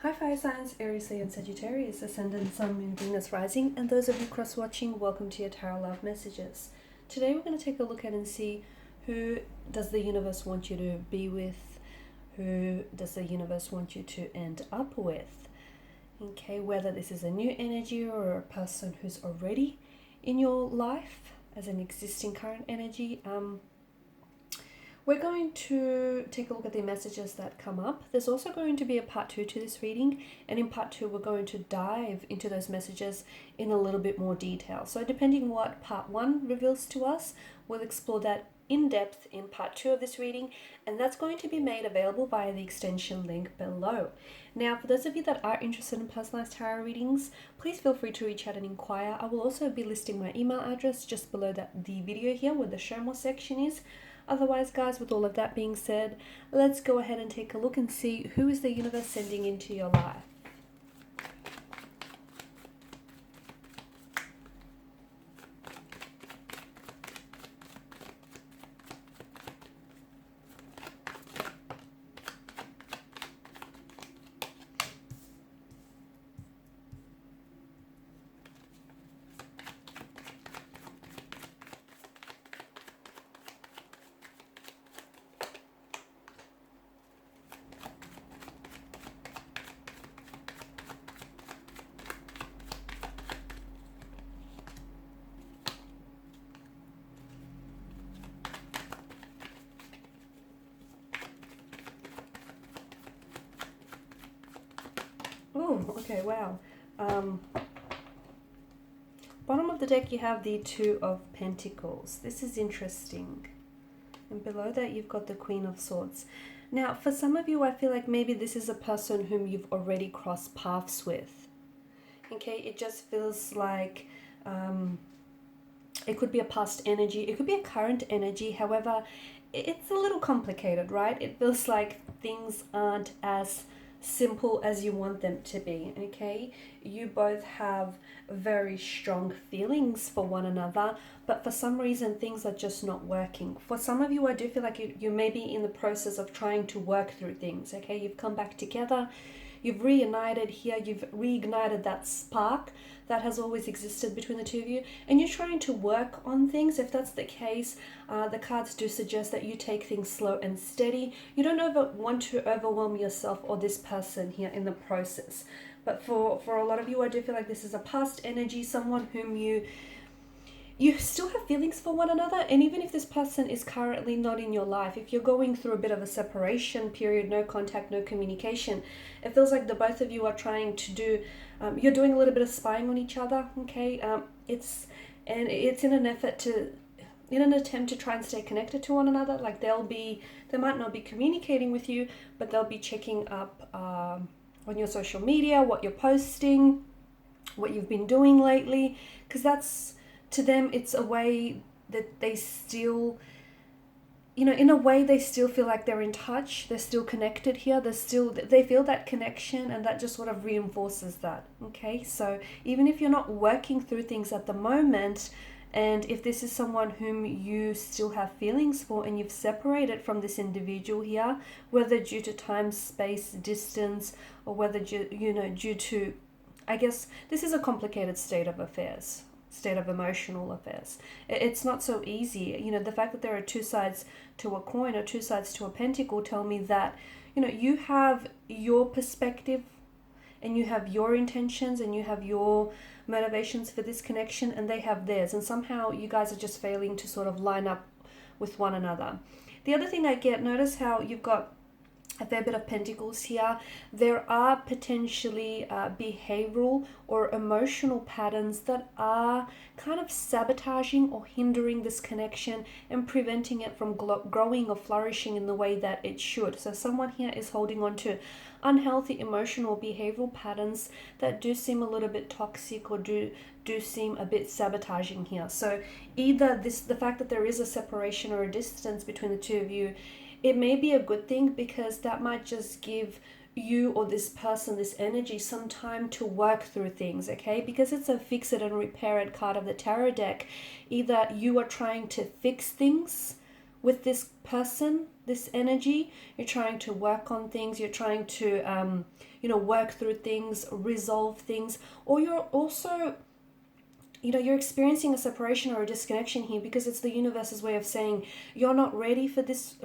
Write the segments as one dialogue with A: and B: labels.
A: Hi Fire Signs, Aries, Leo and Sagittarius, Ascendant, Sun, Moon, Venus, Rising, and those of you cross-watching, welcome to your Tarot Love Messages. Today we're going to take a look at and see who does the universe want you to be with, who does the universe want you to end up with. Okay, whether this is a new energy or a person who's already in your life as an existing current energy. We're going to take a look at the messages that come up. There's also going to be a part 2 to this reading, and in part 2 we're going to dive into those messages in a little bit more detail. So depending what part 1 reveals to us, we'll explore that in depth in part 2 of this reading, and that's going to be made available via the extension link below. Now, for those of you that are interested in personalized tarot readings, please feel free to reach out and inquire. I will also be listing my email address just below the video here where the show more section is. Otherwise, guys, with all of that being said, let's go ahead and take a look and see who is the universe sending into your life. Oh, okay, wow. Bottom of the deck, you have the Two of Pentacles. This is interesting. And below that, you've got the Queen of Swords. Now, for some of you, I feel like maybe this is a person whom you've already crossed paths with. Okay, it just feels like it could be a past energy. It could be a current energy. However, it's a little complicated, right? It feels like things aren't as simple as you want them to be. Okay, you both have very strong feelings for one another, but for some reason things are just not working. For some of you, I do feel like you may be in the process of trying to work through things. Okay, you've come back together, you've reunited here, you've reignited that spark that has always existed between the two of you, and you're trying to work on things. If that's the case, the cards do suggest that you take things slow and steady. You don't want to overwhelm yourself or this person here in the process. But for a lot of you, I do feel like this is a past energy, someone whom you still have feelings for one another. And even if this person is currently not in your life, if you're going through a bit of a separation period, no contact, no communication, it feels like the both of you are trying to do, you're doing a little bit of spying on each other, okay? It's in an attempt to try and stay connected to one another. Like they might not be communicating with you, but they'll be checking up on your social media, what you're posting, what you've been doing lately, because that's, to them, it's a way that they still, in a way they still feel like they're in touch, they're still connected here, they feel that connection, and that just sort of reinforces that, okay? So even if you're not working through things at the moment, and if this is someone whom you still have feelings for and you've separated from this individual here, whether due to time, space, distance, or whether due to, I guess, this is a complicated state of emotional affairs. It's not so easy. The fact that there are two sides to a coin or two sides to a pentacle tell me that, you have your perspective and you have your intentions and you have your motivations for this connection, and they have theirs, and somehow you guys are just failing to sort of line up with one another. The other thing I get, notice how you've got a fair bit of pentacles here. There are potentially behavioral or emotional patterns that are kind of sabotaging or hindering this connection and preventing it from growing or flourishing in the way that it should. So someone here is holding on to unhealthy emotional behavioral patterns that do seem a little bit toxic or do seem a bit sabotaging here. So either the fact that there is a separation or a distance between the two of you, it may be a good thing, because that might just give you or this person, this energy, some time to work through things, okay? Because it's a fix it and repair it card of the tarot deck. Either you are trying to fix things with this person, this energy. You're trying to work on things, you're trying to work through things, resolve things, or you're also you're experiencing a separation or a disconnection here, because it's the universe's way of saying you're not ready for this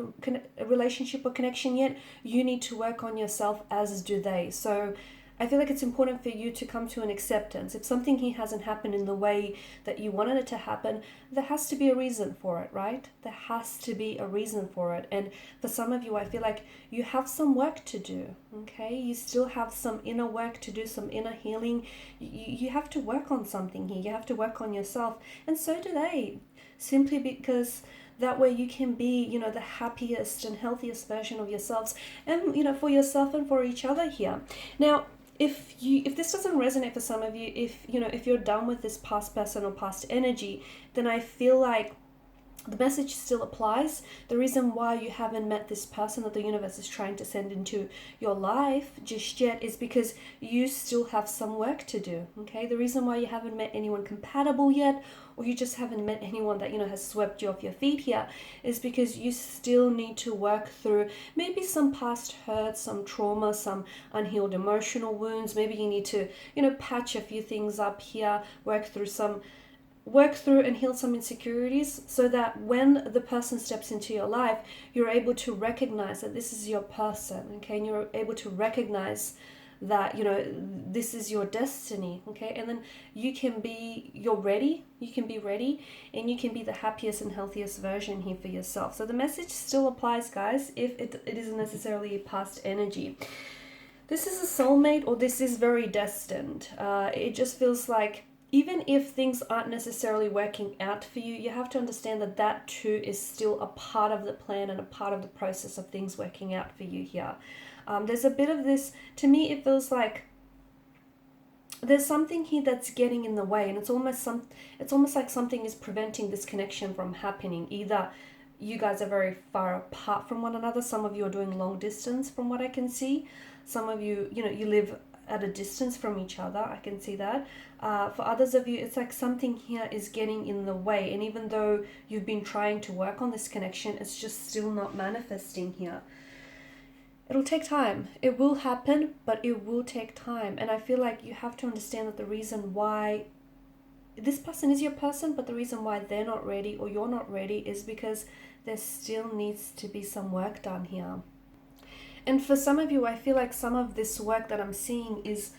A: relationship or connection yet. You need to work on yourself, as do they. So I feel like it's important for you to come to an acceptance. If something here hasn't happened in the way that you wanted it to happen, there has to be a reason for it, right? There has to be a reason for it. And for some of you, I feel like you have some work to do, okay? You still have some inner work to do, some inner healing. You have to work on something here. You have to work on yourself. And so do they, simply because that way you can be, the happiest and healthiest version of yourselves, and, for yourself and for each other here. Now, if this doesn't resonate for some of you, if you're done with this past person or past energy, then I feel like the message still applies. The reason why you haven't met this person that the universe is trying to send into your life just yet is because you still have some work to do, okay? The reason why you haven't met anyone compatible yet, or you just haven't met anyone that, has swept you off your feet here, is because you still need to work through maybe some past hurts, some trauma, some unhealed emotional wounds. Maybe you need to, patch a few things up here, work through and heal some insecurities, so that when the person steps into your life, you're able to recognize that this is your person, okay? And you're able to recognize that, this is your destiny, okay? And then you're ready, you can be ready, and you can be the happiest and healthiest version here for yourself. So the message still applies, guys, if it isn't necessarily past energy. This is a soulmate, or this is very destined. It just feels like, even if things aren't necessarily working out for you, you have to understand that that too is still a part of the plan and a part of the process of things working out for you here. There's a bit of this, to me, it feels like there's something here that's getting in the way, and it's almost like something is preventing this connection from happening. Either you guys are very far apart from one another. Some of you are doing long distance from what I can see. Some of you, you live at a distance from each other. I can see that. For others of you, it's like something here is getting in the way, and even though you've been trying to work on this connection, it's just still not manifesting here. It'll take time. It will happen, but it will take time. And I feel like you have to understand that the reason why this person is your person, but the reason why they're not ready or you're not ready is because there still needs to be some work done here. And for some of you, I feel like some of this work that I'm seeing is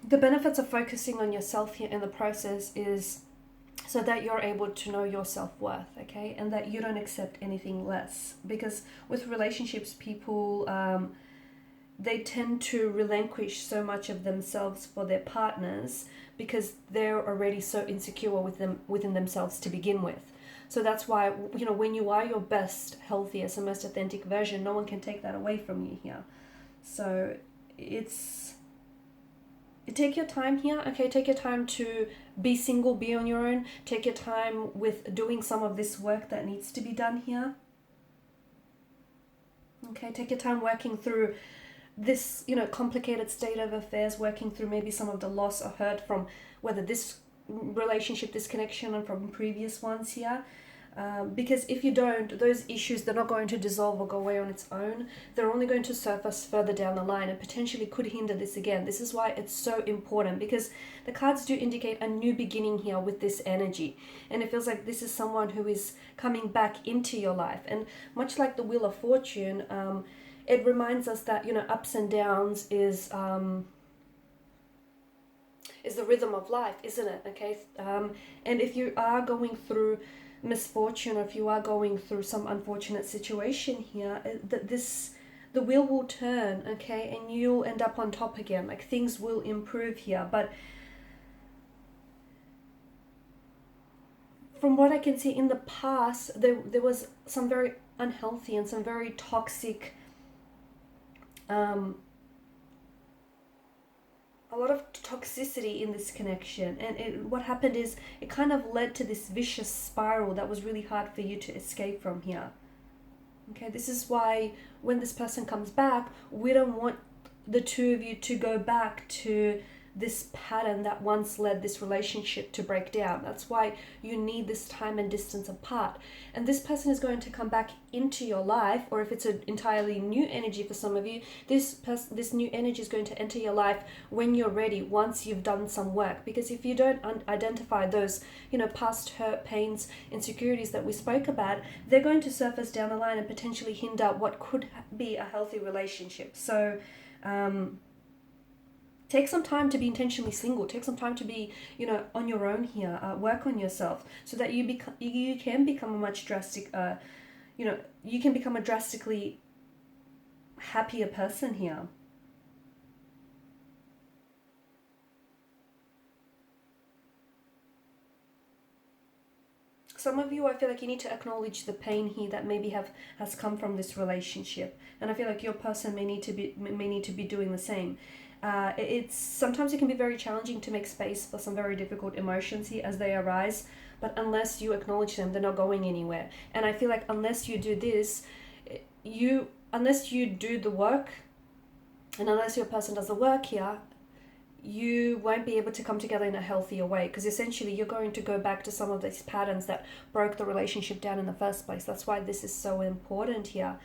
A: the benefits of focusing on yourself here in the process is so that you're able to know your self-worth, okay? And that you don't accept anything less. Because with relationships, people, they tend to relinquish so much of themselves for their partners because they're already so insecure within themselves to begin with. So that's why, when you are your best, healthiest, and most authentic version, no one can take that away from you here. So take your time here, okay? Take your time to be single, be on your own. Take your time with doing some of this work that needs to be done here. Okay, take your time working through this, complicated state of affairs, working through maybe some of the loss or hurt from whether this relationship, this connection, and from previous ones here. Because if you don't, those issues, they're not going to dissolve or go away on its own. They're only going to surface further down the line and potentially could hinder this again. This is why it's so important, because the cards do indicate a new beginning here with this energy. And it feels like this is someone who is coming back into your life. And much like the Wheel of Fortune, it reminds us that, ups and downs is the rhythm of life, isn't it? Okay. And if you are going through misfortune, or if you are going through some unfortunate situation here, the wheel will turn, okay, and you'll end up on top again. Like, things will improve here. But from what I can see in the past, there was some very unhealthy and some very toxic a lot of toxicity in this connection, and what happened is it kind of led to this vicious spiral that was really hard for you to escape from here. Okay, this is why when this person comes back, we don't want the two of you to go back to this pattern that once led this relationship to break down. That's why you need this time and distance apart. And this person is going to come back into your life, or if it's an entirely new energy for some of you, this new energy is going to enter your life when you're ready, once you've done some work. Because if you don't identify those, past hurt, pains, insecurities that we spoke about, they're going to surface down the line and potentially hinder what could be a healthy relationship. So take some time to be intentionally single. Take some time to be, on your own here. Work on yourself so that you can become a much drastic, you can become a drastically happier person here. Some of you, I feel like you need to acknowledge the pain here that maybe has come from this relationship, and I feel like your person may need to be doing the same. It's sometimes it can be very challenging to make space for some very difficult emotions here as they arise, but unless you acknowledge them, they're not going anywhere. And I feel like unless you do this, unless you do the work, and unless your person does the work here, you won't be able to come together in a healthier way, because essentially you're going to go back to some of these patterns that broke the relationship down in the first place. That's why this is so important here.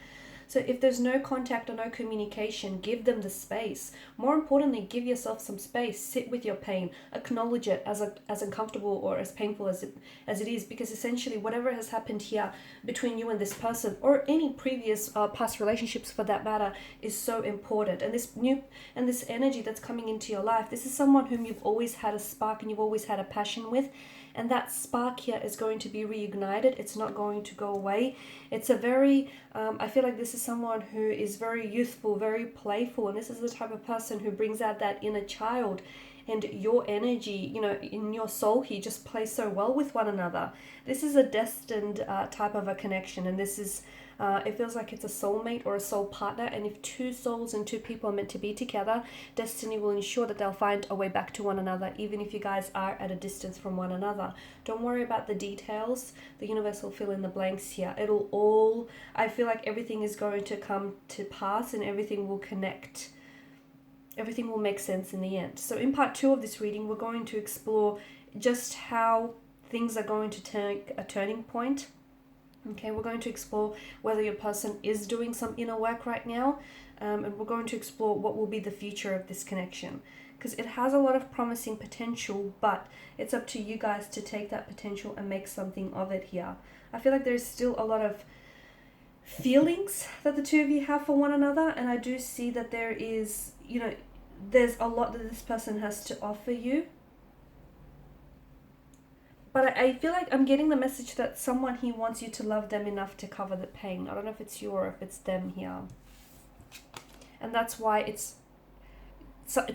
A: So if there's no contact or no communication, give them the space. More importantly, give yourself some space. Sit with your pain. Acknowledge it as uncomfortable or as painful as it is, because essentially whatever has happened here between you and this person, or any previous past relationships for that matter, is so important. And this energy that's coming into your life, this is someone whom you've always had a spark and you've always had a passion with. And that spark here is going to be reignited. It's not going to go away. It's a very, I feel like this is someone who is very youthful, very playful. And this is the type of person who brings out that inner child. And your energy, in your soul here just plays so well with one another. This is a destined type of a connection. And this is, it feels like it's a soulmate or a soul partner. And if two souls and two people are meant to be together, destiny will ensure that they'll find a way back to one another, even if you guys are at a distance from one another. Don't worry about the details. The universe will fill in the blanks here. I feel like everything is going to come to pass and everything will connect. Everything will make sense in the end. So in part 2 of this reading, we're going to explore just how things are going to take a turning point. Okay, we're going to explore whether your person is doing some inner work right now, and we're going to explore what will be the future of this connection, because it has a lot of promising potential, but it's up to you guys to take that potential and make something of it here. I feel like there's still a lot of feelings that the two of you have for one another, and I do see that there is, there's a lot that this person has to offer you. But I feel like I'm getting the message that someone here wants you to love them enough to cover the pain. I don't know if it's you or if it's them here. And that's why it's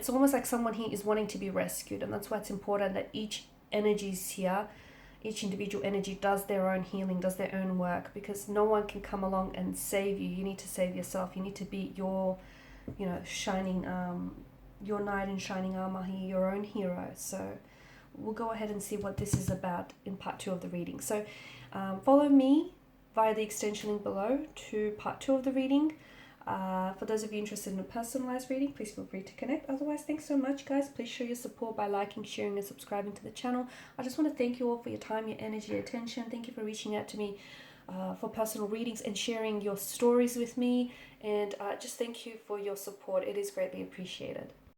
A: almost like someone here is wanting to be rescued. And that's why it's important that each energies here, each individual energy does their own healing, does their own work, because no one can come along and save you. You need to save yourself. You need to be your, shining, your knight in shining armor here, your own hero. So we'll go ahead and see what this is about in part 2 of the reading. So follow me via the extension link below to part 2 of the reading. For those of you interested in a personalized reading, please feel free to connect. Otherwise, thanks so much, guys. Please show your support by liking, sharing, and subscribing to the channel. I just want to thank you all for your time, your energy, your attention. Thank you for reaching out to me for personal readings and sharing your stories with me. And just thank you for your support. It is greatly appreciated.